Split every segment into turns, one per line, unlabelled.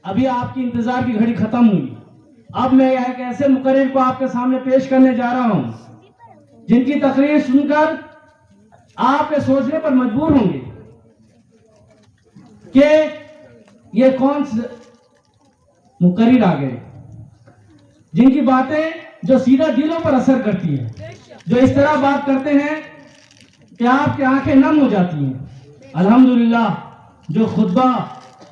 ابھی آپ کی انتظار کی گھڑی ختم ہوئی. اب میں ایک ایسے مقرر کو آپ کے سامنے پیش کرنے جا رہا ہوں جن کی تقریر سن کر آپ کے سوچنے پر مجبور ہوں گے کہ یہ کون سے مقرر آ گئے جن کی باتیں جو سیدھا دلوں پر اثر کرتی ہے, جو اس طرح بات کرتے ہیں کہ آپ کی آنکھیں نم ہو جاتی ہیں. الحمدللہ جو خطبہ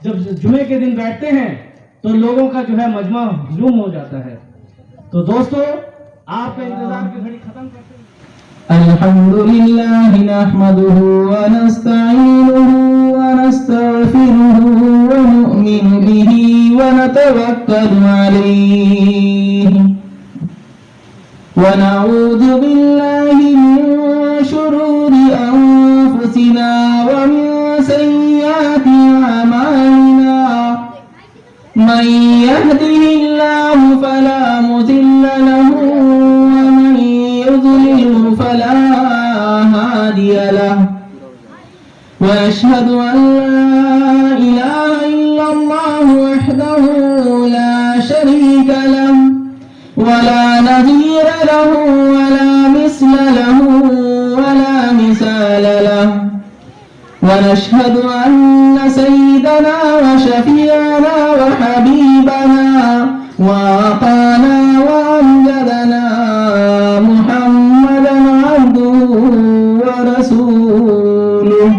جب جمعے کے دن بیٹھتے ہیں تو لوگوں کا جو ہے مجمع ہجوم ہو جاتا ہے. تو دوستو آپ کا انتظار کی گھڑی ختم کرتے ہیں.
الحمدللہ نحمدہ ونستعینہ ونستغفرہ ونؤمن بہ ونتوکل علیہ ونعوذ باللہ من شرور انفسنا ومن سیئات اعمالنا من يهده الله فلا مضل له ومن يضلل فلا هادي له وأشهد أن لا إله إلا الله وحده لا شريك له ولا نظير له ولا مثل له ولا مثال له ونشهد أن سيدنا وشفيعنا وحبيبنا وأعطانا وأمجدنا محمدا عبده ورسوله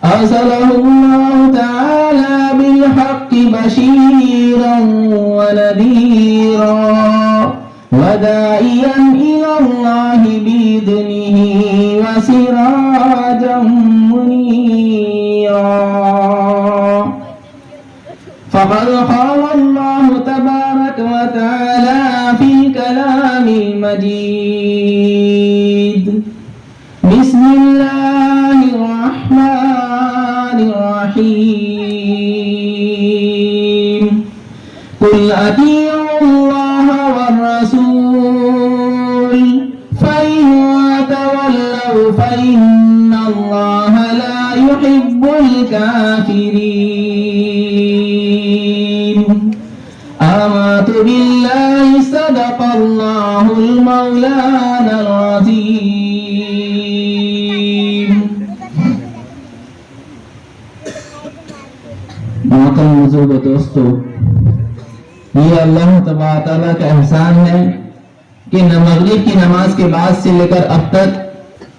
أرسله الله تعالى بالحق بشيرا ونذيرا وداعيا إلى الله بإذنه وسراجا منيرا. فقد قال الله تبارك وتعالى في كلام المجيد بسم الله الرحمن الرحيم قل أطيعوا الله والرسول فإن تولوا فإن الله لا يحب الكافرين. آمنت بالله صدق الله المولانا العظيم. محترم بزرگ و دوستو, یہ اللہ تبارک تعالیٰ کا احسان ہے کہ مغرب کی نماز کے بعد سے لے کر اب تک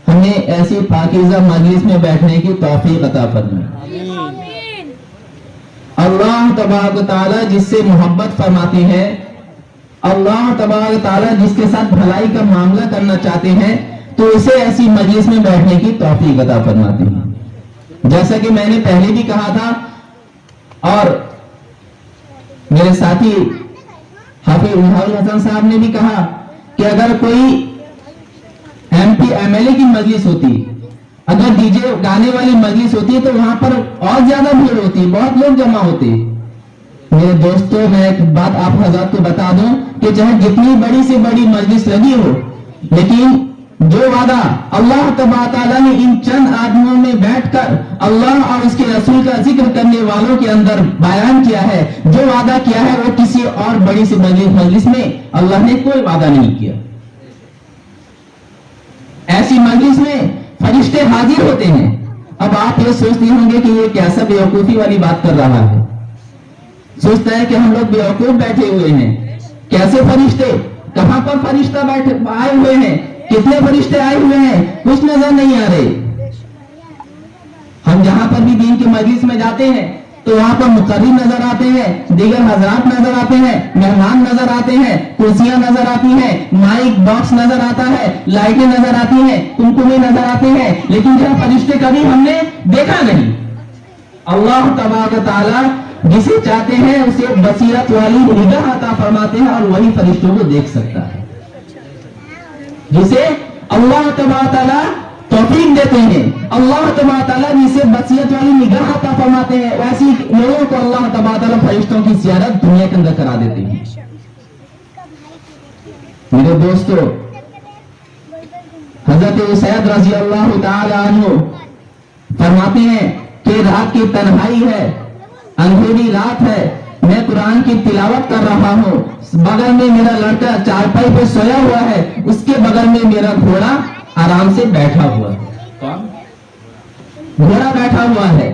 ہمیں ایسی پاکیزہ مجلس میں بیٹھنے کی توفیق عطا فرمائے. اللہ تبارک تعالیٰ جس سے محبت فرماتے ہیں, اللہ تبارک تعالیٰ جس کے ساتھ بھلائی کا معاملہ کرنا چاہتے ہیں, تو اسے ایسی مجلس میں بیٹھنے کی توفیق عطا فرماتے ہیں. جیسا کہ میں نے پہلے بھی کہا تھا اور میرے ساتھی حافظ حسن صاحب نے بھی کہا کہ اگر کوئی M P M L A کی مجلس ہوتی, اگر ڈی جے گانے والی مجلس ہوتی تو وہاں پر اور زیادہ بھیڑ ہوتی, بہت لوگ جمع ہوتے. میرے دوستوں, میں ایک بات آپ حضرات کو بتا دوں کہ چاہے جتنی بڑی سے بڑی مجلس لگی ہو, لیکن جو وعدہ اللہ تبارک تعالیٰ نے ان چند آدمیوں میں بیٹھ کر اللہ اور اس کے رسول کا ذکر کرنے والوں کے اندر بیان کیا ہے, جو وعدہ کیا ہے وہ کسی اور بڑی سی مجلس میں اللہ نے کوئی وعدہ نہیں کیا. ایسی مجلس میں فرشتے حاضر ہوتے ہیں. اب آپ یہ سوچتے ہوں گے کہ یہ کیسا بیوقوفی والی بات کر رہا ہے, سوچتا ہے کہ ہم لوگ بیوقوف بیٹھے ہوئے ہیں. کیسے فرشتے, کہاں پر فرشتہ بیٹھے آئے ہوئے ہیں, کتنے فرشتے آئے ہوئے ہیں, کچھ نظر نہیں آ رہے. ہم جہاں پر بھی دین کی مجلس میں جاتے ہیں تو وہاں پر مقرر نظر آتے ہیں, دیگر حضرات نظر آتے ہیں, مہمان نظر آتے ہیں, کرسیاں نظر آتی ہیں, مائک باکس نظر آتا ہے, لائٹیں نظر آتی ہیں, کمکمے نظر آتے ہیں, لیکن جو فرشتے کبھی ہم نے دیکھا نہیں. اللہ تبارک تعالیٰ جسے چاہتے ہیں اسے بصیرت والی نگاہ عطا فرماتے ہیں اور وہی فرشتوں کو دیکھ سکتا ہے. جسے اللہ تبارک تعالیٰ توفیق دیتے ہیں, اللہ تبارک تعالیٰ جسے بصیرت والی نگاہ عطا فرماتے ہیں, ویسی لوگوں کو اللہ تبارک تعالیٰ فرشتوں کی زیارت دنیا کے اندر کرا دیتے ہیں. میرے دوستو, حضرت سید رضی اللہ تعالی عنہ فرماتے ہیں کہ رات کی تنہائی ہے अंधेरी रात है, मैं कुरान की तिलावत कर रहा हूँ, बगल में मेरा लड़का चारपाई पे सोया हुआ है, उसके बगल में मेरा घोड़ा आराम से बैठा हुआ है। कौन? घोड़ा बैठा हुआ है।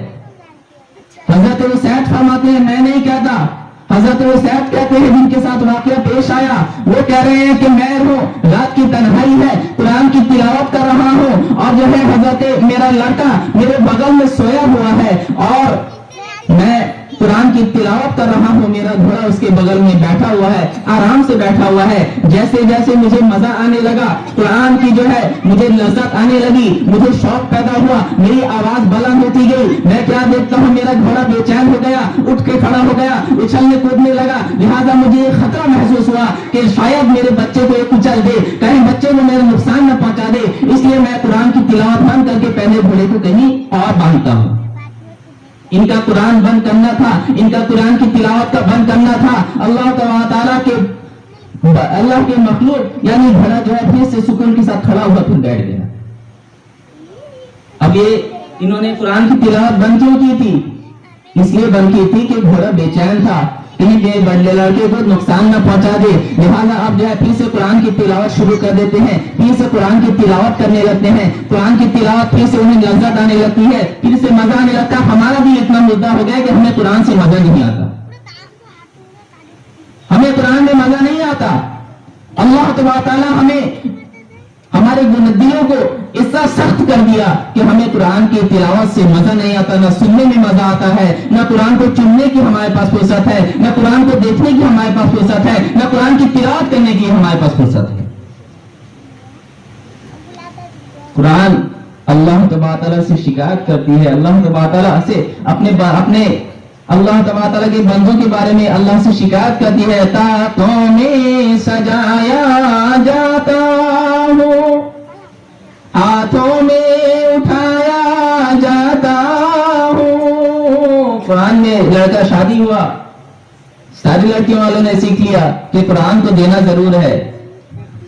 हजरत उसैद फरमाते हैं, मैं नहीं कहता, हजरत उसैद कहते हैं जिनके साथ वाकया पेश आया, वो कह रहे हैं कि मैं हूँ, रात की तन्हाई है, कुरान की तिलावत कर रहा हूँ और जो है हजरत मेरा लड़का मेरे बगल में सोया हुआ है और मैं कुरान की तिलावत कर रहा हूँ, मेरा घोड़ा उसके बगल में बैठा हुआ है, आराम से बैठा हुआ है। जैसे जैसे मुझे मजा आने लगा, कुरान की जो है मुझे लज्जत आने लगी, मुझे शौक पैदा हुआ, मेरी आवाज बुलंद होती गई, मैं क्या देखता हूँ मेरा घोड़ा बेचैन हो गया, उठ के खड़ा हो गया, उछलने कूदने लगा। लिहाजा मुझे एक खतरा महसूस हुआ कि शायद मेरे बच्चे को ये कुचल दे, कहीं बच्चे को मेरा नुकसान न पहुंचा दे, इसलिए मैं कुरान की तिलावत बंद करके पहले घोड़े को कहीं और बांधता हूँ। इनका कुरान बंद करना था, इनका कुरान की तिलावत का बंद करना था। अल्लाह के मखलूक यानी घोड़ा जो है फिर से सुकून के साथ खड़ा हुआ, फिर बैठ गया। अब ये इन्होंने कुरान की तिलावत बंद क्यों की थी? इसलिए बंद की थी कि घोड़ा बेचैन था, कहीं बड़े लड़के को नुकसान न पहुंचा दे। लिहाजा अब जो है फिर से कुरान की तिलावत शुरू कर देते हैं, फिर से कुरान की तिलावत करने लगते हैं, कुरान की तिलावत फिर से उन्हें लज्जत आने लगती है, फिर से मजा आने लगता है। हमारा भी इतना मुद्दा हो गया कि हमें कुरान से मजा नहीं आता, हमें कुरान में मजा नहीं आता। अल्लाह तआला हमें हमारे दिलों को इतना सख्त कर दिया कि हमें कुरान की तिलावत से मजा नहीं आता, ना सुनने में मजा आता है, ना कुरान को चुनने की हमारे पास फुर्सत है, ना कुरान को देखने की हमारे पास फुर्सत है, ना कुरान की तिलावत करने की हमारे पास फुर्सत है। कुरान अल्लाह तआला से शिकायत करती है, अल्लाह तआला से अपने अल्लाह तआला के बंदों के बारे में अल्लाह से शिकायत करती है, ताक़ों में सजाया जाता हूँ, हाथों में उठाया जाता हूँ। कुरान में लड़का शादी हुआ, सारी लड़कियों वालों ने सीख लिया कि कुरान को देना जरूर है,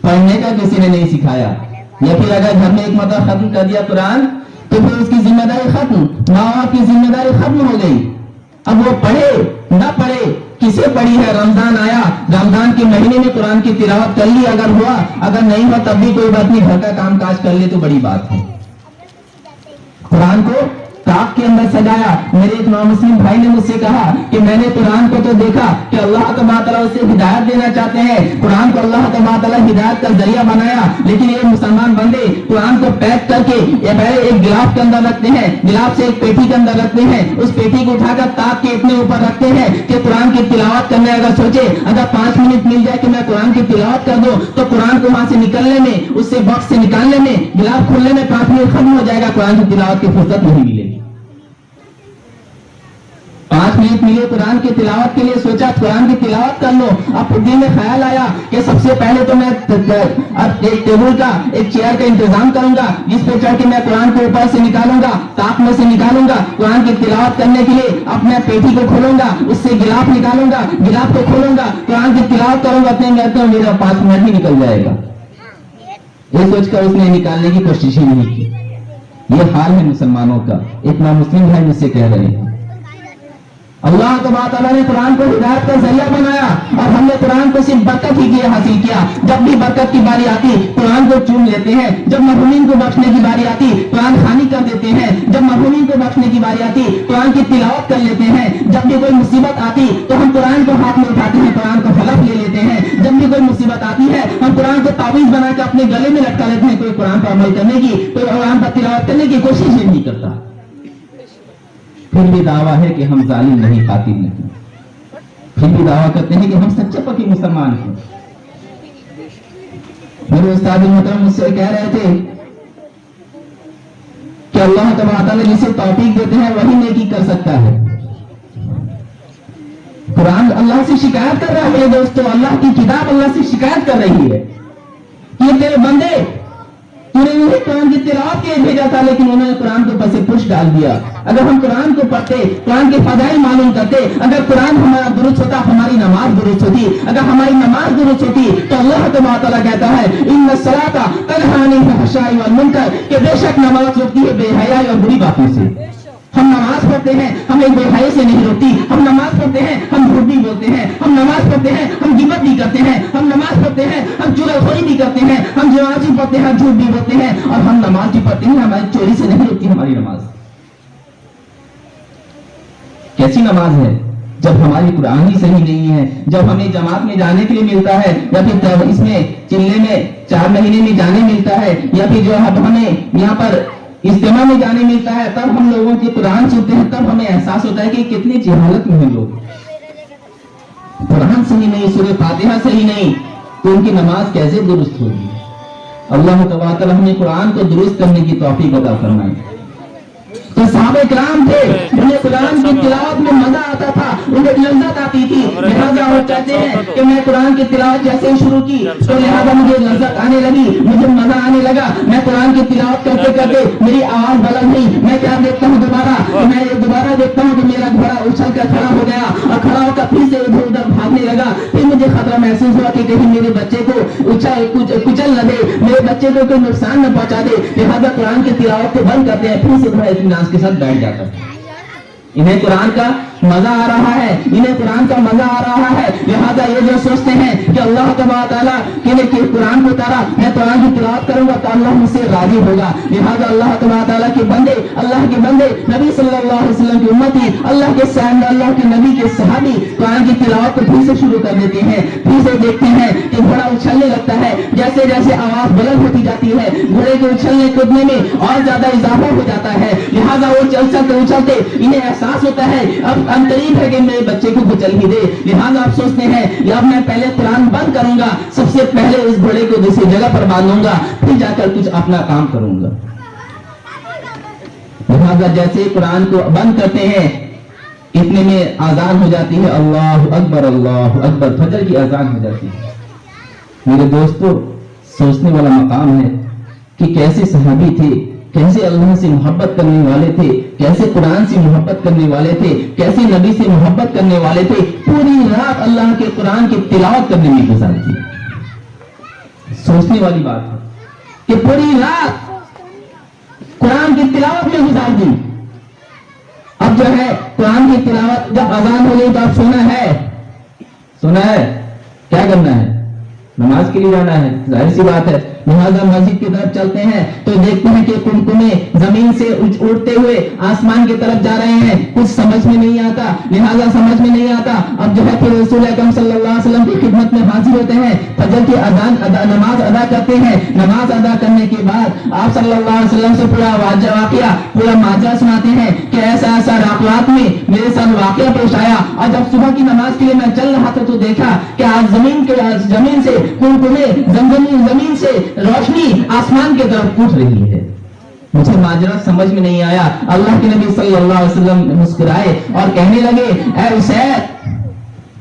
पढ़ने का किसी ने नहीं सिखाया। या फिर अगर घर में एक मतलब खत्म कर दिया कुरान तो फिर उसकी जिम्मेदारी खत्म, माँ बाप की जिम्मेदारी खत्म हो गई। अब वो पढ़े ना पढ़े, किसे पढ़ी है? रमजान आया, रमजान के महीने में कुरान की तिलावत कर ली, अगर हुआ, अगर नहीं हुआ तब भी कोई बात नहीं, घर का काम काज कर ले तो बड़ी बात है। कुरान को ताक के अंदर सजाया। मेरे एक नॉन-मुस्लिम भाई ने मुझसे कहा कि मैंने कुरान को तो देखा कि अल्लाह तआला उसे हिदायत देना चाहते हैं, कुरान को अल्लाह तआला हिदायत का जरिया बनाया, लेकिन ये मुसलमान बंदे कुरान को पैक करके या पहले एक गिलाफ के अंदर रखते हैं, गिलाफ से एक पेटी के अंदर रखते हैं, उस पेटी को उठाकर ताक के इतने ऊपर रखते हैं कि कुरान की तिलावत करने अगर सोचे, अगर 5 मिनट मिल जाए कि मैं कुरान की तिलावत कर दूं तो कुरान को वहां से निकलने में, उससे बॉक्स से निकालने में, गिलाफ खुलने में 5 मिनट खत्म हो जाएगा, कुरान की तिलावत की फुर्सत नहीं मिलेगी। 5 मिनट मिले कुरान की तिलावत के लिए, सोचा कुरान की तिलावत कर लो। अब दिल में ख्याल आया कि सबसे पहले तो मैं अब एक टेबल का, एक चेयर का इंतजाम करूंगा जिस पे चढ़ के मैं कुरान को ऊपर से निकालूंगा, ताक में से निकालूंगा, कुरान की तिलावत करने के लिए अपने पेटी को खोलूंगा, उससे गिलाफ निकालूंगा, गिलाफ को खोलूंगा, कुरान की तिलावत करूंगा, तो मेरा 5 मिनट ही निकल जाएगा। ये सोचकर उसने निकालने की कोशिश ही नहीं की। ये हाल है मुसलमानों का। इतना मुस्लिम भाई मुझसे कह रहे हैं अल्लाह तआला ने कुरान को हिदायत का जरिया बनाया और हमने कुरान को सिर्फ बरकत ही के हासिल किया। जब भी बरकत की बारी आती कुरान को चूम लेते हैं, जब मरहूमीन को बख्शने की बारी आती कुरान खानी कर देते हैं, जब मरहूमीन को बख्शने की बारी आती कुरान की तिलावत कर लेते हैं, जब भी कोई मुसीबत आती तो हम कुरान को हाथ में उठाते हैं, कुरान को हलफ ले लेते हैं, जब भी कोई मुसीबत आती है हम कुरान को तावीज बना के अपने गले में लटका लेते हैं। कोई कुरान पर अमल करने की, कोई कुरान पर तिलावत करने की कोशिश ही नहीं करता। फिर भी दावा है कि हम जालिम नहीं, कातिल नहीं, फिर भी दावा करते हैं कि हम सच्चे पक्के मुसलमान हैं। मेरे उस्ताद मोहतरम मुझसे कह रहे थे कि अल्लाह तआला जिसे तौफीक देते हैं वही नेकी कर सकता है। कुरान अल्लाह से शिकायत कर रहा है दोस्तों, अल्लाह की किताब अल्लाह से शिकायत कर रही है कि तेरे बंदे तूने उन्हें कुरान की तिलावत के लिए भेजा था लेकिन उन्होंने कुरान को पसे पुश डाल दिया। अगर हम कुरान को पढ़ते, कुरान के फजाइल मालूम करते, अगर कुरान हमारा दुरुस्त होता हमारी नमाज दुरुस्त होती, अगर हमारी नमाज दुरुस्त होती तो अल्लाह तआला कहता है इन्ना सलाता तन्हा अनिल फहशाई वल मुनकर, कि बेशक नमाज रोकती है बेहयाई और बुरी बातों से। हम नमाज पढ़ते پڑھتے ہیں ہمیں برائی سے نہیں روکتی. ہم نماز پڑھتے ہیں ہم جھوٹ بھی بولتے ہیں. ہم نماز پڑھتے ہیں ہم غیبت بھی کرتے ہیں. ہم نماز پڑھتے ہیں ہم چغلخوری بھی کرتے ہیں. ہم نماز بھی پڑھتے ہیں ہم جھوٹ بھی بولتے ہیں. اور ہم نماز بھی پڑھتے ہیں ہماری چوری سے نہیں روکتی ہماری نماز. کیسی نماز ہے جب ہماری قرآن ہی صحیح نہیں ہے, جب ہمیں جماعت میں جانے کے لیے ملتا ہے, یا پھر اس میں چلے میں 4 مہینے میں جانے ملتا ہے, یا پھر جو ہمیں یہاں پر اجتماع میں جانے ملتا ہے, تب ہم لوگوں کی قرآن سنتے ہیں, تب ہمیں احساس ہوتا ہے کہ کتنی جہالت میں ہیں لوگ. قرآن صحیح نہیں, سورہ فاتحہ صحیح نہیں, تو ان کی نماز کیسے درست ہوگی؟ اللہ تبارک و تعالی ہمیں قرآن کو درست کرنے کی توفیق عطا فرمائے. تو صحابہ کرام تھے, انہیں قرآن کی تلاوت میں مزہ آتا تھا, انہیں لذت آتی تھی. لہٰذا وہ چاہتے ہیں کہ میں قرآن کی تلاوت جیسے ہی شروع کی تو لہٰذا مجھے لذت آنے لگی, مجھے مزہ آنے لگا. میں قرآن کی تلاوت کرتے کرتے میری آواز بلند ہوئی. میں کیا دیکھتا ہوں دوبارہ دیکھتا ہوں کہ میرا گھوڑا اچھل کر کھڑا ہو گیا, اور کھڑا ہو کر پھر سے ادھر ادھر بھاگنے لگا. پھر مجھے خطرہ محسوس ہوا کہ کہیں میرے بچے کو کچل نہ دے, میرے بچے کو کوئی نقصان نہ پہنچا دے. لہٰذا قرآن کی تلاوت کو بند کرتے ہیں, پھر سے بڑا اطمینان کے ساتھ بیٹھ جاتا ہے. انہیں قرآن کا مزہ آ رہا ہے, انہیں قرآن کا مزہ آ رہا ہے. لہٰذا یہ جو سوچتے ہیں کہ اللہ تبارک و تعالیٰ کہ قرآن کو اتارا, میں قرآن کی تلاوت کروں گا تو اللہ مجھ سے راضی ہوگا. لہٰذا اللہ تبارک و تعالیٰ کے بندے, اللہ کے بندے, نبی صلی اللہ علیہ وسلم کی امتی, اللہ کے نبی کے صحابی قرآن کی تلاوت کو پھر سے شروع کر دیتے ہیں. پھر سے دیکھتے ہیں کہ گھوڑا اچھلنے لگتا ہے, جیسے جیسے آواز بلند ہوتی جاتی ہے گھوڑے کے اچھلنے کودنے میں اور زیادہ اضافہ ہو جاتا ہے. لہٰذا وہ چلتے انہیں احساس ہوتا ہے اب قریب ہے کہ میرے بچے کو کچل ہی دے. لہٰذا آپ سوچتے ہیں یا اب میں پہلے قرآن بند کروں گا, سب سے پہلے اس گھوڑے کو دوسری جگہ پر باندھوں گا, پھر جا کر کچھ اپنا کام کروں گا. لہٰذا جیسے قرآن کو بند کرتے ہیں اتنے میں آزان ہو جاتی ہے, اللہ اکبر اللہ اکبر, فجر کی آزان ہو جاتی ہے. میرے دوستو, سوچنے والا مقام ہے کہ کیسے صحابی تھے, کیسے اللہ سے محبت کرنے والے تھے, کیسے قرآن سے محبت کرنے والے تھے, کیسے نبی سے محبت کرنے والے تھے. پوری رات اللہ کے قرآن کی تلاوت کرنے میں گزار دی. سوچنے والی بات ہے کہ پوری رات قرآن کی تلاوت میں گزار دی. اب جو ہے قرآن کی تلاوت جب اذان ہو گئی تو اب سونا ہے کیا کرنا ہے, نماز کے لیے جانا ہے, ظاہر سی بات ہے. لہٰذا مسجد کی طرف چلتے ہیں تو دیکھتے ہیں کہ کمکمے زمین سے اڑتے ہوئے آسمان کی طرف جا رہے ہیں. کچھ سمجھ میں نہیں آتا, لہٰذا سمجھ میں نہیں آتا. اب جو ہے پھر رسول اکرم صلی اللہ علیہ وسلم کی خدمت میں حاضر ہوتے ہیں, فجر کی نماز ادا کرتے ہیں. نماز ادا کرنے کے بعد آپ صلی اللہ علیہ وسلم سے پورا واقعہ پورا ماجرا سناتے ہیں کہ ایسا رات میں میرے ساتھ واقعہ پیش آیا, اور جب صبح کی نماز کے لیے میں چل رہا تھا تو دیکھا کہ آج زمین سے کمکمے زمین سے روشنی آسمان کی طرف اٹھ رہی ہے. مجھے ماجرا سمجھ میں نہیں آیا. اللہ کے نبی صلی اللہ علیہ وسلم مسکرائے اور کہنے لگے, اے اسید,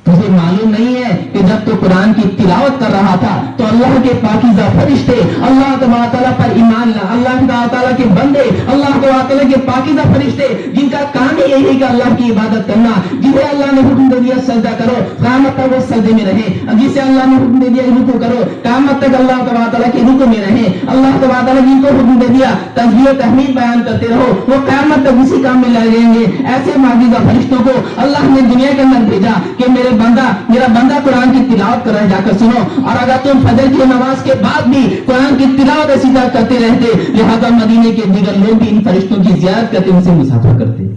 تجھے معلوم نہیں ہے کہ جب تو قرآن کی تلاوت کر رہا تھا تو اللہ کے پاکیزہ فرشتے اللہ تبارک تعالیٰ پر ایمان لا, اللہ تعالیٰ کے بندے, اللہ تعالیٰ کے پاکیزہ فرشتے جن کا کام ہی یہی کہ اللہ کی عبادت کرنا, جنہیں اللہ نے حکم دے دیا سجدہ کرو, قیامت تک وہ سجدے میں رہے. جسے اللہ نے حکم دے دیا رکوع کرو, قیامت تک اللہ تبارک تعالیٰ کے رکوع میں رہے. اللہ تبارک تعالیٰ جن کو حکم دے دیا تسبیح و تحمید بیان کرتے رہو, وہ قیامت تک اسی کام میں لگے رہیں گے. ایسے معجزہ فرشتوں کو اللہ نے دنیا کے اندر بھیجا کہ میرا بندہ قرآن کی تلاوت کر رہا ہے, جا کر سنو. اور اگر تم فجر کی نماز کے بعد بھی قرآن کی تلاوت اسی طرح کرتے رہتے, لہذا مدینے کے دیگر لوگ بھی ان فرشتوں کی زیارت کرتے, ان سے مسافر کرتے.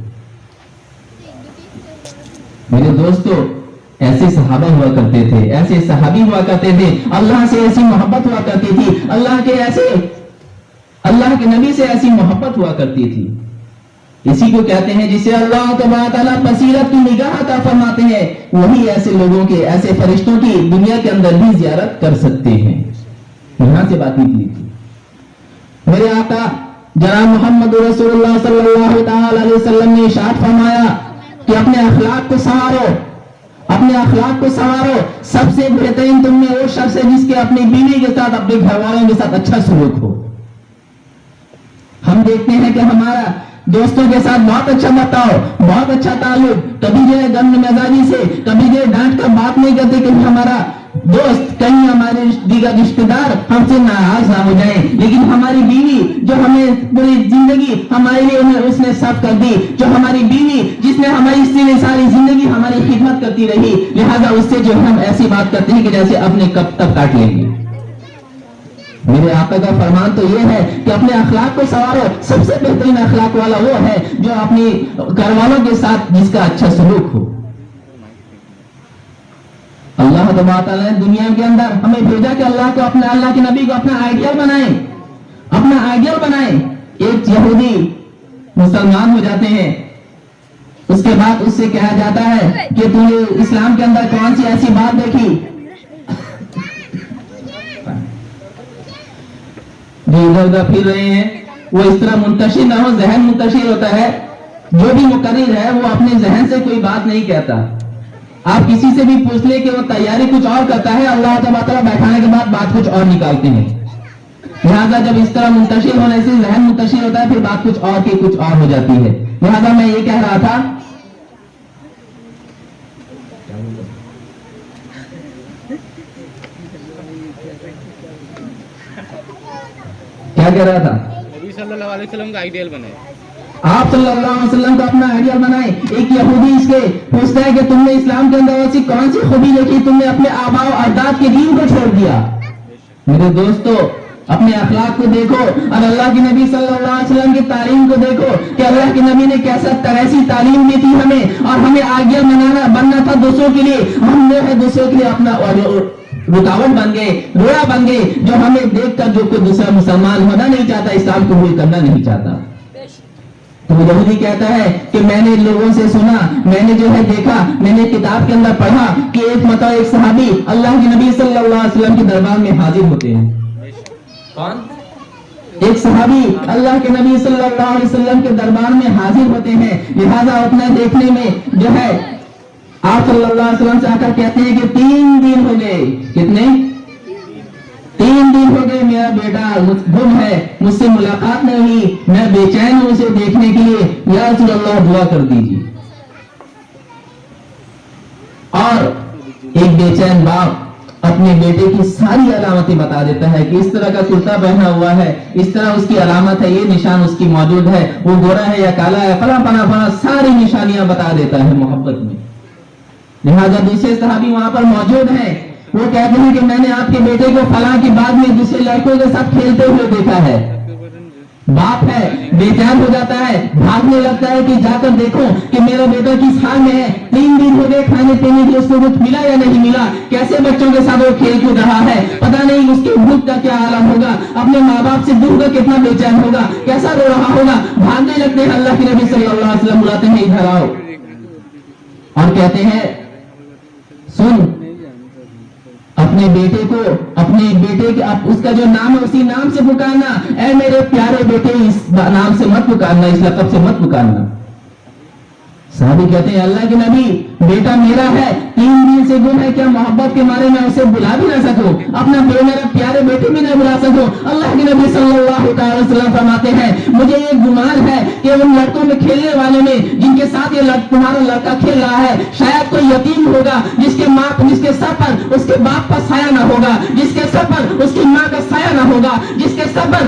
میرے دوستو, ایسے صحابہ ہوا کرتے تھے, ایسے صحابی ہوا کرتے تھے, اللہ سے ایسی محبت ہوا کرتی تھی, اللہ کے نبی سے ایسی محبت ہوا کرتی تھی. اسی کو کہتے ہیں جسے اللہ تبارک تعالیٰ بصیرت کی نگاہ عطا فرماتے ہیں, وہی ایسے لوگوں کے, ایسے فرشتوں کی دنیا کے اندر بھی زیارت کر سکتے ہیں. یہاں سے بات نکلی تھی. میرے آقا جناب محمد رسول اللہ صلی اللہ تعالی علیہ وسلم نے ارشاد فرمایا کہ اپنے اخلاق کو سنوارو, سب سے بہترین تم میں وہ شخص ہے جس کے اپنی بیوی کے ساتھ, اپنے گھر والوں کے ساتھ اچھا سلوک ہو. ہم دیکھتے ہیں کہ ہمارا دوستوں کے ساتھ بہت اچھا برتاؤ, بہت اچھا تعلق, کبھی جو ہے گرم مزاجی سے, کبھی جو ہے ڈانٹ کر بات نہیں کرتے کہ ہمارا दोस्त, कहीं हमारे दीगर रिश्तेदार हमसे नाराज ना हो जाएं, लेकिन हमारी बीवी जो हमें पूरी जिंदगी हमारे लिए उसने सब कर दी, जो हमारी बीवी जिसने हमारी सारी जिंदगी हमारी खिदमत करती रही, लिहाजा उससे जो हम ऐसी बात करते हैं कि जैसे अपने कब तक काट लेंगे। मेरे आका का फरमान तो ये है कि अपने अखलाक को संवारो। सबसे बेहतरीन अखलाक वाला वो है जो अपनी घरवालों के साथ जिसका अच्छा सलूक हो। अल्लाह तआला ने दुनिया के अंदर हमें भेजा कि अल्लाह के नबी को अपना आइडियल बनाए, अपना आइडियल बनाए। एक यहूदी मुसलमान हो जाते हैं, उसके बाद उससे कहा जाता है कि तूने इस्लाम के अंदर कौन सी ऐसी बात देखी जो इधर उधर फिर रहे हैं, वो इस तरह मुंतशिर ना हो। जहन मुंतशिर होता है, जो भी मुकर्रिर है वो अपने जहन से कोई बात नहीं कहता। आप किसी से भी पूछ ले कि वो तैयारी कुछ और करता है, अल्लाह तआला बैठाने के बाद बात कुछ और निकालते हैं। लिहाजा जब इस तरह मुंतशिर होने से जहन मुंतशिर होता है, फिर बात कुछ और की कुछ और हो जाती है। लिहाजा मैं ये कह रहा था, क्या कह रहा था?
नबी सल्लल्लाहु अलैहि वसल्लम का आइडियल बनाए,
आप सल्लल्लाहु अलैहि वसल्लम को अपना आइडियल बनाए। एक यहूदी इसके पूछता है कि तुमने इस्लाम के अंदर ऐसी कौन सी खूबी देखी, तुमने अपने आबा और अजदाद के दीन को छोड़ दिया। मेरे दोस्तों, अपने अखलाक को देखो और अल्लाह के नबी सल्लल्लाहु अलैहि वसल्लम की तालीम को देखो कि अल्लाह के नबी ने कैसी तालीम दी थी हमें, और हमें आज्ञा बनना था दूसरों के लिए। हम जो है दूसरों के लिए अपना रुकावट बन गए, रोड़ा बन गए, जो हमें देखकर जो कोई दूसरा मुसलमान होना नहीं चाहता, इस्लाम कबूल करना नहीं चाहता। तो यहूदी कहता है कि मैंने लोगों से सुना, मैंने जो है देखा, मैंने किताब के अंदर पढ़ा कि एक सहाबी अल्लाह के नबी सल्लल्लाहु अलैहि वसल्लम के दरबार में हाजिर होते हैं। कौन? एक सहाबी अल्लाह के नबी सल्लल्लाहु अलैहि वसल्लम के दरबार में हाजिर होते हैं। लिहाजा अपना देखने में जो है आप सल्लल्लाहु अलैहि वसल्लम से आकर कहते हैं कि 3 दिन हो गए। कितने? 3 दिन हो गए, मेरा बेटा गुम है, मुझसे मुलाकात नहीं हुई, मैं बेचैन हूं उसे देखने के लिए, या रसूल अल्लाह दुआ कर दीजिए। और एक बेचैन बाप अपने बेटे की सारी अलामतें बता देता है कि इस तरह का कुर्ता पहना हुआ है, इस तरह उसकी अलामत है, ये निशान उसकी मौजूद है, वो गोरा है या काला है, फला फला फला सारी निशानियां बता देता है मोहब्बत में। लिहाजा दूसरे सहाबी वहां पर मौजूद हैं, वो कहते हैं कि मैंने आपके बेटे को फला के बाद में दूसरे लड़कों के साथ खेलते हुए देखा है। बाप है, बेचैन हो जाता है, भागने लगता है कि जाकर देखो कि मेरा बेटा किस हाल में है। 3 दिन हो गए, खाने पीने के उसको कुछ मिला या नहीं मिला, कैसे बच्चों के साथ वो खेल कूद रहा है, पता नहीं उसके भूख का क्या आलम होगा, अपने माँ बाप से दूर का कितना बेचैन होगा, कैसा रो रहा होगा। भागने लगते हैं, अल्लाह के नबी सल्लल्लाहु अलैहि वसल्लम बुलाते हैं, इधर आओ, और कहते हैं सुन, अपने बेटे के उसका जो नाम है उसी नाम से पुकारना, ऐ मेरे प्यारे बेटे इस नाम से मत पुकारना, इस लक़ब से मत पुकारना। साहबी कहते हैं अल्लाह के नबी, बेटा मेरा है, 3 दिन से गुम है, क्या मोहब्बत के मारे मैं उसे बुला भी ना सकूं, अपना मेरा प्यारे बेटे भी ना बुला सकूं। अल्लाह के नबी सल्लल्लाहु अलैहि वसल्लम फरमाते हैं मुझे ये गुमान है कि उन लड़कों में खेलने वाले में जिनके साथ ये तुम्हारा लड़का खेल रहा है, शायद कोई यतीम होगा जिसके सर पर उसके बाप का साया ना होगा, जिसके सर पर उसकी माँ का साया ना होगा, जिसके सर पर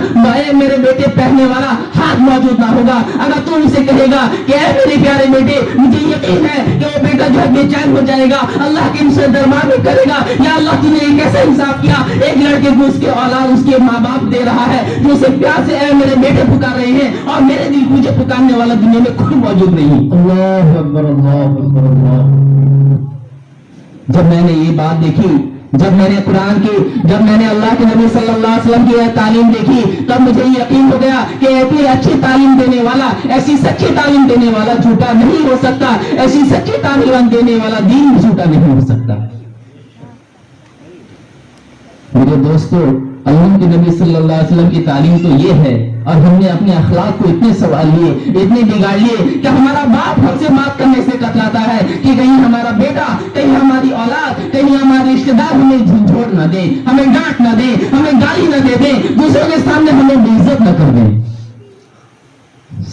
मेरे बेटे पहनने वाला हाथ मौजूद ना होगा। अगर तू उसे कहेगा कि ऐ मेरे प्यारे बेटे, मुझे यकीन है कि वो बेटा जो है बेचैन हो जाएगा, अल्लाह के दरबार में करेगा, या अल्लाह तूने ये कैसा इंसाफ किया, एक लड़के को उसके औलाद उसके माँ बाप दे रहा है जो उसे प्यार से ऐ मेरे बेटे पुकार रहे हैं, और मेरे दिल मुझे पुकारने वाला दुनिया में कोई मौजूद नहीं। अल्लाह अकबर, अल्लाह अकबर, अल्लाह। जब मैंने ये बात देखी, जब मैंने अल्लाह के नबी सल्लल्लाहु अलैहि वसल्लम की तालीम देखी, तब मुझे यकीन हो गया कि ऐसी अच्छी तालीम देने वाला, ऐसी सच्ची तालीम देने वाला झूठा नहीं हो सकता, ऐसी सच्ची तालीम देने वाला दीन झूठा नहीं हो सकता। मेरे दोस्तों, अल्लाह के नबी सल्लल्लाहु अलैहि वसल्लम की तालीम तो ये है, और हमने अपने अखलाक को इतने सवाल लिए, इतने बिगाड़ लिए कि हमारा बाप हमसे बात करने से कतराता है कि कहीं हमारा बेटा, कहीं हमारी औलाद, कहीं हमारे रिश्तेदार हमें झंझोड़ न दे, हमें डांट न दे, हमें गाली न दे दे, दूसरों के सामने हमें बेइज्जत न कर दे।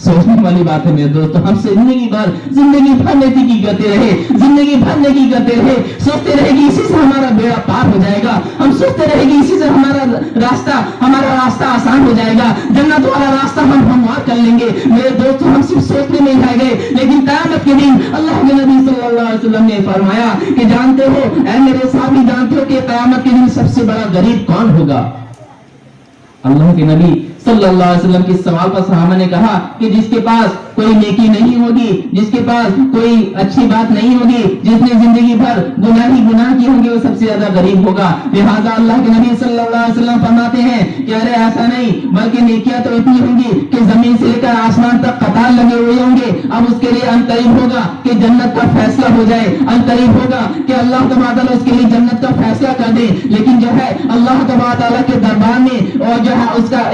सोचने वाली बात है मेरे दोस्तों। हम जिंदगी भर नेकी करते रहे, जिंदगी भर नेकी करते रहे, सोचते रहे कि इसी से हमारा बेड़ा पार हो जाएगा, हम सोचते रहे कि इसी से हमारा रास्ता आसान हो जाएगा, जन्नत वाला रास्ता हम हमवार कर लेंगे। मेरे दोस्तों, हम सिर्फ सोचने में रह गए, लेकिन क़यामत के दिन अल्लाह के नबी सल्लल्लाहु अलैहि वसल्लम ने फरमाया कि जानते हो, ऐ मेरे साहबी, जानते हो कि क़यामत के दिन सबसे बड़ा गरीब कौन होगा? अल्लाह के नबी सल्लल्लाहु अलैहि वसल्लम के सवाल पर सहाबा ने कहा कि जिसके पास कोई नेकी नहीं होगी, जिसके पास कोई अच्छी बात नहीं होगी, जिसने जिंदगी भर गुनाह किए होंगे, वो सबसे ज्यादा गरीब होगा। लिहाजा अल्लाह के नबी सल्लल्लाहु अलैहि वसल्लम फरमाते हैं कि अरे ऐसा नहीं, बल्कि नेकियां तो इतनी होंगी कि जमीन से लेकर आसमान तक कतार लगे हुए होंगे। अब उसके लिए अनकरीब होगा कि जन्नत का फैसला हो जाए, अनकरीब होगा कि अल्लाह तबारक तआला उसके लिए जन्नत का फैसला कर दे। लेकिन जो है अल्लाह तबारक तआला के दरबार में और जो है उसका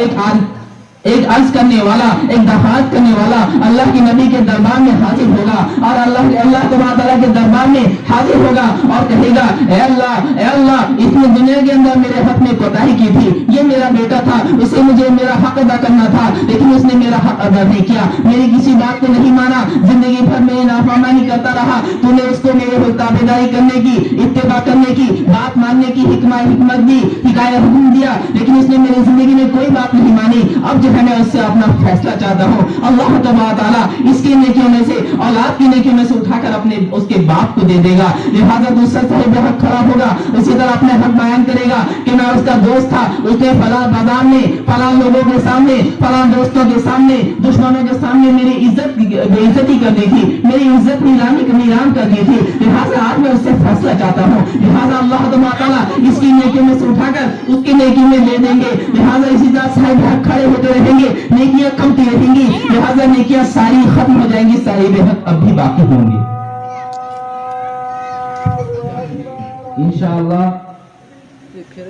एक अर्ज करने वाला, एक दरखास्त करने वाला अल्लाह के नबी के दरबार में हाजिर होगा और अल्लाह तबारक तआला के दरबार में हाजिर होगा और कहेगा, ए अल्लाह, इसने दुनिया के अंदर मेरे हक में कोताही की थी, ये मेरा बेटा था, उसे मुझे मेरा हक अदा करना था, लेकिन उसने मेरा हक अदा नहीं किया, मेरी किसी बात को नहीं माना, जिंदगी भर मेरी नाफरमानी करता रहा, तूने उसको मेरे ताबेदारी करने की, इत्तेबा करने की, बात मानने की हिकमत दी, हिकायत हुक्म दिया, लेकिन उसने मेरी जिंदगी में कोई बात नहीं मानी। अब जो है मैं उससे अपना फैसला चाहता हूँ। अल्लाह तबारक तआला इसकी नेकियों में से, औलाद की नेकियों में से उठाकर अपने उसके बाप को दे देगा। लिहाजा दूसरा साहिब हक खड़ा होगा, उसी तरह अपने हक बयान करेगा कि मैं उसका दोस्त था, उसने फलां बाजार में फलां लोगों के सामने, फलां दोस्तों के सामने, दुश्मनों के सामने मेरी बेइज्जती कर दी थी, मेरी इज्जत नीलाम कर दी थी। लिहाजा आज मैं उससे फैसला चाहता हूँ। लिहाजा अल्लाह तबारक तआला इसकी नेकियों में से उठाकर उसकी नेकी में ले देंगे। लिहाजा इसी तरह साहिब हक खड़े होते रहेंगे, नेकियां कमती रहेंगी, लिहाजा नेकियां सारी खत्म हो जाएंगी, साहिब हक अब भी बाकी होंगे। इंशाअल्लाह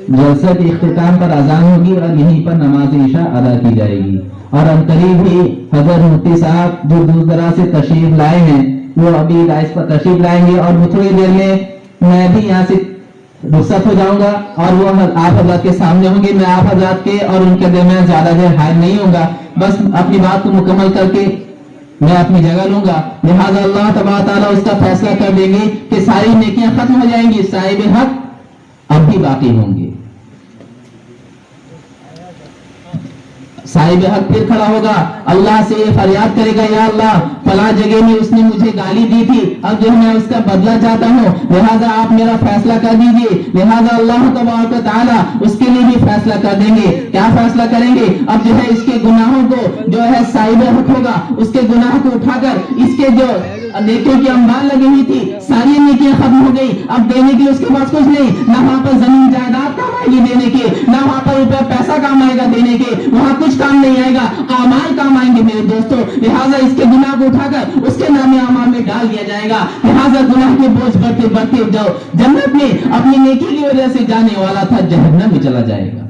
जलसे के इख्तिताम पर अजान होगी और यहीं पर नमाज इशा अदा की जाएगी। और अनकरीब ही हजरत मुफ्ती साहब जो दूर दराज से तशरीफ लाए हैं, वो अभी राइस पर तशरीफ लाएंगे और वो थोड़ी देर में मैं भी यहाँ से रुखसत हो जाऊंगा और वो आप हजरत के सामने होंगे। मैं आप हजरत के और उनके दरमियान ज्यादा देर हाजिर नहीं होगा, बस अपनी बात को मुकम्मल करके मैं अपनी जगह लूंगा। लिहाजा अल्लाह तबारक तआला उसका फैसला कर देंगे कि सारी नेकियां खत्म हो जाएंगी, साहिब हक अब भी बाकी होंगे। साहिब हक फिर खड़ा होगा, अल्लाह से ये फरियाद करेगा, या अल्लाह फला जगह में उसने मुझे गाली दी थी, अब जो मैं उसका बदला चाहता हूँ, लिहाजा आप मेरा फैसला कर दीजिए। लिहाजा अल्लाह तबारक तआला उसके लिए भी फैसला कर देंगे। क्या फैसला करेंगे? अब जो है इसके गुनाहों को जो है साहिब हक होगा, उसके गुनाह को उठाकर इसके जो नेकियों की अंबार लगी हुई थी, सारी नेकियां खत्म हो गई। अब देने के लिए उसके पास कुछ नहीं, ना वहां पर जमीन जायदाद काम आएगी देने के, ना वहां पर रुपया पैसा काम आएगा देने के, वहां कुछ काम नहीं आएगा, अमाल काम आएंगे मेरे दोस्तों। लिहाजा इसके गुनाह को उठाकर उसके नामे अमाल में डाल दिया जाएगा। लिहाजा गुनाह के बोझ बढ़ते बढ़ते जाओ जन्नत में अपनी नेकी की वजह से जाने वाला था, जहन्नम में चला जाएगा।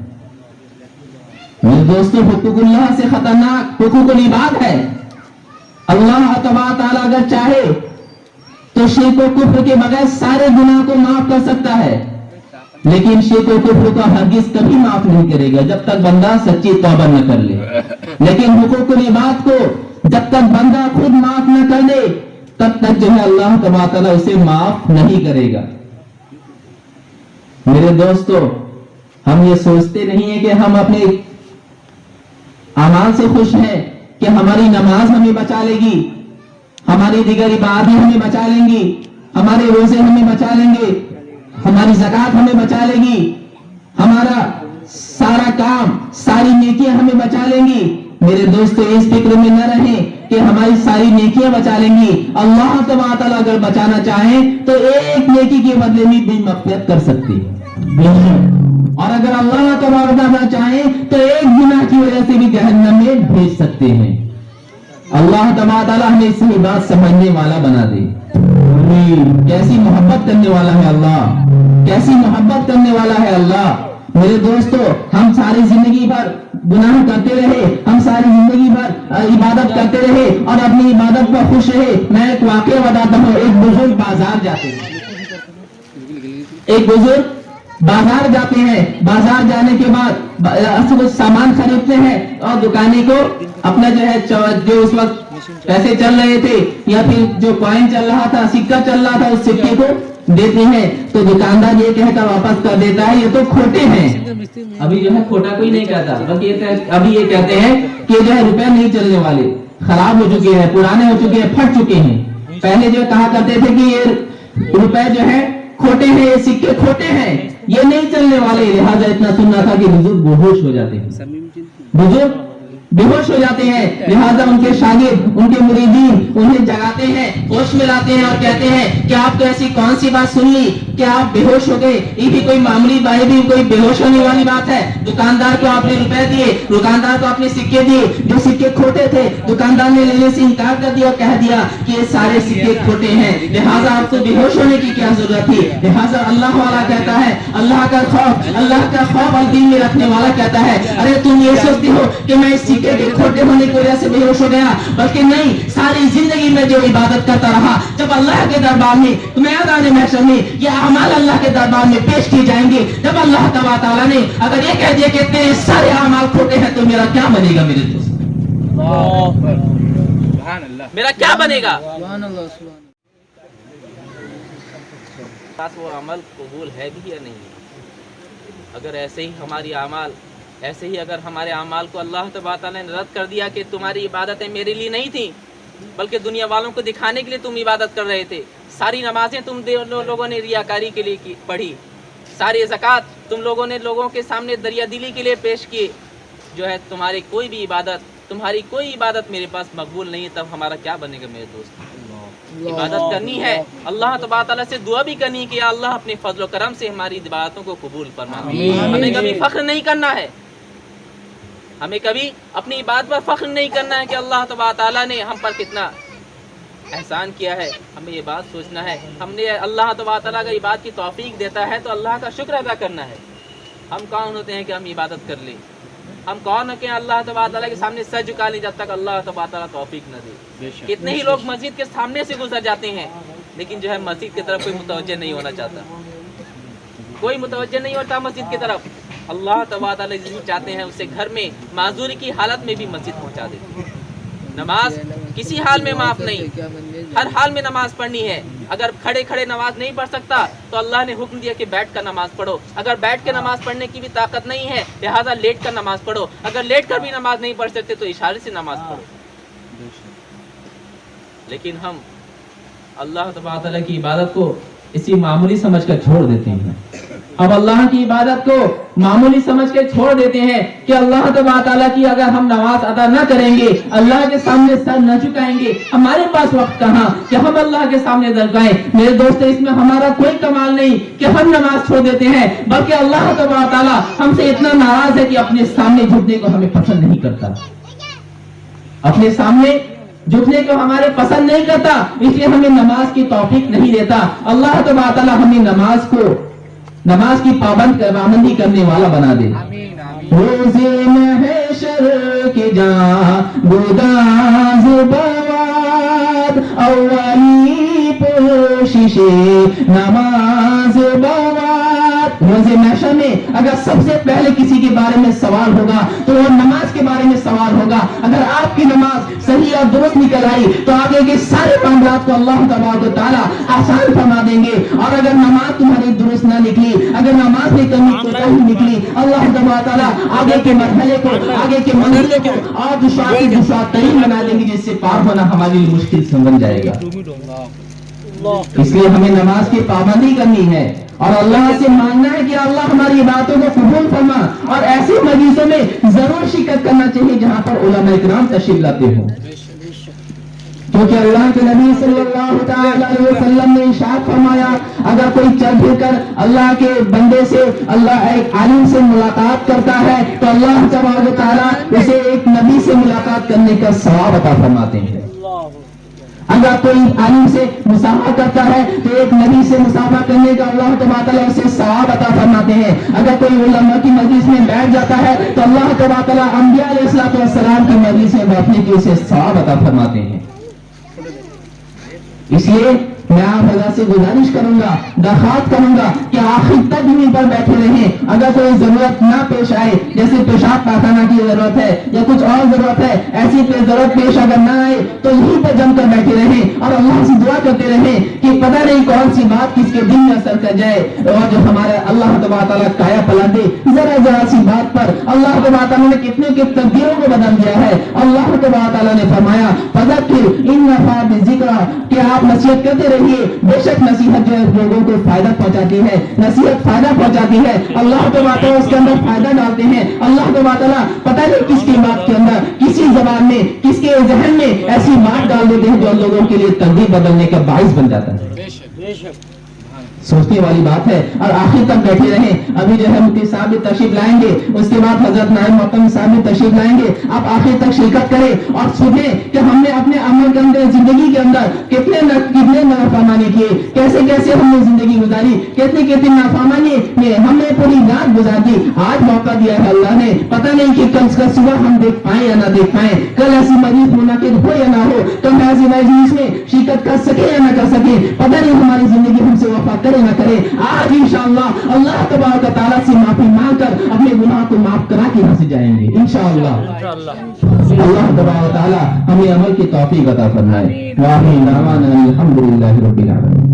मेरे दोस्तों, हुकूकुल्लाह से खतरनाक हुकूकुल इबाद है। अल्लाह तबारक तआला अगर चाहे तो शिर्क और कुफ्र के बगैर सारे गुनाह को माफ कर सकता है, लेकिन शिर्क और कुफ्र को हरगिज कभी माफ नहीं करेगा जब तक बंदा सच्ची तौबा न कर ले। लेकिन हुकूकुल इबाद को जब तक बंदा खुद माफ न कर दे, तब तक जो है अल्लाह तबारक तआला उसे माफ नहीं करेगा। मेरे दोस्तों, हम ये सोचते नहीं है कि हम अपने अमाल से खुश हैं कि हमारी नमाज हमें बचा लेगी, हमारी दिगर इबादतें हमें बचा लेंगी, हमारे रोजे हमें बचा लेंगे, हमारी ज़कात हमें बचा लेगी, हमारा सारा काम, सारी नेकियां हमें बचा लेंगी। मेरे दोस्तों, इस फिक्र में न रहें कि हमारी सारी नेकियां बचा लेंगी। अल्लाह तबारक तआला अगर बचाना चाहे तो एक नेकी के बदले में भी मग़फ़िरत कर सकती है, और अगर अल्लाह तबारक तआला चाहे तो एक गुनाह की वजह से भी जहन्नम में भेज सकते हैं। अल्लाह तबारक तआला हमें सही बात समझने वाला बना दे। कैसी मोहब्बत करने वाला है अल्लाह, कैसी मोहब्बत करने वाला है अल्लाह। मेरे दोस्तों, हम सारी जिंदगी भर गुनाह करते रहे, हम सारी जिंदगी भर इबादत करते रहे और अपनी इबादत पर खुश रहे। मैं एक वाकया बताता हूँ। एक बुजुर्ग बाजार जाते हैं, एक बुजुर्ग बाजार जाते हैं, बाजार जाने के बाद कुछ सामान खरीदते हैं और दुकानी को अपना जो है जो उस वक्त पैसे चल रहे थे या फिर जो कॉइन चल रहा था, सिक्का चल रहा था, उस सिक्के को देते हैं तो दुकानदार ये कहकर वापस कर देता है ये तो खोटे हैं। अभी जो है खोटा कोई नहीं कहता, बल्कि अभी ये कहते हैं कि जो है रुपए नहीं चलने वाले, खराब हो चुके हैं, पुराने हो चुके हैं, फट चुके हैं। पहले जो कहा करते थे कि ये रुपए जो है खोटे हैं, ये सिक्के खोटे हैं, ये नहीं चलने वाले। लिहाजा इतना सुनना था कि बुजुर्ग बेहोश हो जाते हैं, बुजुर्ग बेहोश हो जाते हैं। लिहाजा उनके शागिर्द, उनके मुरीदीन उन्हें जगाते हैं, होश में लाते हैं और कहते हैं कि आपको ऐसी कौन सी बात सुन ली कि आप बेहोश हो गए? ये भी कोई मामूली बात, भी कोई बेहोश होने वाली बात है? दुकानदार को आपने रुपए दिए, दुकानदार को आपने सिक्के दिए, जो सिक्के खोटे थे दुकानदार ने लेने से इनकार कर दिया, कह दिया कि ये सारे सिक्के खोटे हैं, लिहाजा आपको बेहोश होने की क्या जरूरत थी? लिहाजा अल्लाह वाला कहता है, अल्लाह का खौफ और दिल में रखने वाला कहता है, अरे तुम ये सोचते हो कि मैं इस सिक्के के खोटे होने की वजह से बेहोश हो गया, बल्कि नहीं, सारी जिंदगी में जो इबादत करता रहा, जब अल्लाह के दरबार में मैदान महशर में ये अमाल अल्लाह के दरबार में पेश किए जाएंगे, जब अल्लाह तबारक तआला ने अगर ये कह दिया कि तेरे सारे अमाल खोटे हैं, तो मेरा क्या बनेगा मेरे दोस्त?
मेरा क्या बनेगा? वो अमल कबूल है भी या नहीं? अगर ऐसे ही हमारी अमाल, ऐसे ही अगर हमारे अमाल को अल्लाह तबारक तआला ने रद्द कर दिया कि तुम्हारी इबादतें मेरे लिए नहीं थी, बल्कि दुनिया वालों को दिखाने के लिए तुम इबादत कर रहे थे, सारी नमाजें तुम लोगों ने रियाकारी के लिए पढ़ी, सारी ज़कात तुम लोगों ने लोगों के सामने दरिया दिली के लिए पेश किए, जो है तुम्हारी कोई इबादत मेरे पास मकबूल नहीं है, तब हमारा क्या बनेगा मेरे दोस्त? इबादत करनी है, अल्लाह तबारक तआला से दुआ भी करनी है कि अल्लाह अपने फजल करम से हमारी इबादतों को कबूल फरमा। हमें कभी फख्र नहीं करना है, हमें कभी अपनी इबादत पर फख्र नहीं करना है कि अल्लाह तबारक तआला ने हम पर कितना एहसान किया है। हमें ये बात सोचना है, हमने अल्लाह तबारक तआला अगर इबादत की तौफीक देता है तो अल्लाह का शुक्र अदा करना है। हम कौन होते हैं कि हम इबादत कर लें? हम कौन है कि अल्लाह तबारक तआला के सामने सर झुका लें जब तक अल्लाह तबारक तआला तौफीक न दे। कितने ही लोग मस्जिद के सामने से गुजर जाते हैं, लेकिन जो है मस्जिद की तरफ कोई मुतवज्जह नहीं होना चाहता, कोई मुतवज्जह नहीं होता मस्जिद की तरफ। अल्लाह तबारक तआला जिसे चाहते हैं उसे घर में माजूरी की हालत में भी मस्जिद पहुंचा देते हैं। नमाज किसी हाल में माफ नहीं, हर हाल में नमाज पढ़नी है। अगर खड़े खड़े नमाज नहीं पढ़ सकता तो अल्लाह ने हुक्म दिया कि बैठ कर नमाज पढ़ो। अगर बैठ कर नमाज पढ़ने की भी ताकत नहीं है, लिहाजा लेट कर नमाज पढ़ो। अगर लेट कर भी नमाज नहीं पढ़ सकते तो इशारे से नमाज पढ़ो। लेकिन हम अल्लाह तबारक तआला की इबादत को इसी मामूली समझकर छोड़ देते हैं। अब अल्लाह की इबादत को मामूली समझ के छोड़ देते हैं कि अल्लाह तबारक तआला की अगर हम नमाज अदा न करेंगे, अल्लाह के सामने सर न झुकाएंगे, हमारे पास वक्त कहाँ कि हम अल्लाह के सामने झुकाएं। मेरे दोस्त, इसमें हमारा कोई कमाल नहीं कि हम नमाज छोड़ देते हैं, बल्कि अल्लाह तबारक तआला हमसे इतना नाराज है कि अपने सामने झुकने को हमें पसंद नहीं करता, अपने सामने झुकने को हमारे पसंद नहीं करता, इसलिए हमें नमाज की तौफीक नहीं देता। अल्लाह तबारक तआला हमें नमाज की पाबंदी करने वाला बना दे। रोज़े महशर के गुदाज़ बवाद अव्वली पोशिशे नमाज बवाद। रोज़े महशर में अगर सबसे पहले किसी के बारे में सवाल होगा तो वो नमाज के बारे में सवाल होगा। अगर आपकी नमाज सही और दुरुस्त निकल आई तो आगे के सारे मामलात को अल्लाह तबारक तआला आसान फरमा देंगे। और अगर नमाज तुम्हारी दुरुस्त ना निकली, अगर नमाज में कमी कोताही निकली, अल्लाह तबारक तआला आगे के मरहले को, आगे के मंजिल को और दुश्वार तरीन बना देंगे, जिससे पार होना हमारे लिए मुश्किल समझ जाएगा। इसलिए हमें नमाज की पाबंदी करनी है और अल्लाह से मांगना है कि अल्लाह हमारी बातों को कबूल फरमा। और ऐसी मजलिसों में जरूर शिरकत करना चाहिए जहां पर उलमा इकराम तशरीफ लाते हो, क्योंकि अल्लाह के नबी सल्लल्लाहु अलैहि वसल्लम ने इरशाद फरमाया, अगर कोई चल फिर कर अल्लाह के बंदे से, अल्लाह एक आलिम से मुलाकात करता है तो अल्लाह तबारक तआला उसे एक नबी से मुलाकात करने का सवाब अता फरमाते हैं। अगर कोई आलिम से मुसाफा करता है तो एक नबी से मुसाफा करने का अल्लाह तबारक तआला उसे सवाब अता फरमाते हैं। अगर कोई उलमा की मजलिस में बैठ जाता है तो अल्लाह तबारक तआला अंबिया अलैहिस्सलातु वस्सलाम की मजलिस में बैठने की उसे सवाब अता फरमाते हैं। इसलिए
मैं आप हजरत से गुजारिश करूंगा, दरख्वास्त करूंगा कि आखिर तक यहीं पर बैठे रहें। अगर कोई जरूरत ना पेश आए, जैसे पेशाब पाखाना की जरूरत है या कुछ और जरूरत है, ऐसी कोई जरूरत पेश अगर ना आए तो यहीं पर जमकर बैठे रहें और अल्लाह से दुआ करते रहें कि पता नहीं कौन सी बात किसके दिल में असर कर जाए और जो हमारा अल्लाह तबारक तआला काया पलट दे। जरा जरा सी बात पर अल्लाह तबारक तआला ने कितने के तकदीरों को बदल दिया है। अल्लाह तबारक तआला ने फरमाया फज़क्किर इन नफ़अत ज़िक्रा, कि आप नसीहत करते रहिए, बेशक नसीहत जो है लोगों को फायदा पहुंचाती है, नसीहत फायदा पहुंचाती है। अल्लाह तबारक तआला उसके अंदर फायदा डालते हैं। अल्लाह तबारक तआला पता नहीं किसकी बात के अंदर, किसी जबान में, किसके जहन में ऐसी बात डाल देते हैं जो लोगों के लिए तकदीर बदलने का बाइस बन जाता है। सोचने वाली बात है। और आखिर तक बैठे रहें। अभी जो है मुफ्ती साहब भी तशरीफ लाएंगे, उसके बाद हजरत नायब मोहतरम साहब भी तशरीफ लाएंगे। आप आखिर तक शिरकत करें और सुने कि हमने अपने अमल के अंदर, जिंदगी के अंदर कितने नाफरमानी किए, कैसे कैसे हमने जिंदगी गुजारी, कितनी नाफरमानी में हमने पूरी रात गुजार दी। आज मौका दिया है अल्लाह ने, पता नहीं कि कल का सुबह हम देख पाए या ना देख पाए, कल ऐसी मजलिस मुनाकिद हो या ना हो, कल ऐसी मजलिस में शिरकत कर सके या ना कर सके, पता नहीं हमारी जिंदगी हमसे वफा करे ना करे। आज इंशाअल्लाह अल्लाह तबारक तआला से माफी मांगकर अपने गुनाह को माफ करा के यहाँ से जाएंगे इंशाअल्लाह। अल्लाह तबारक तआला हमें अमल की तौफीक अता फरमाए। व आखिर दावाना अल्हम्दुलिल्लाहि रब्बिल आलमीन।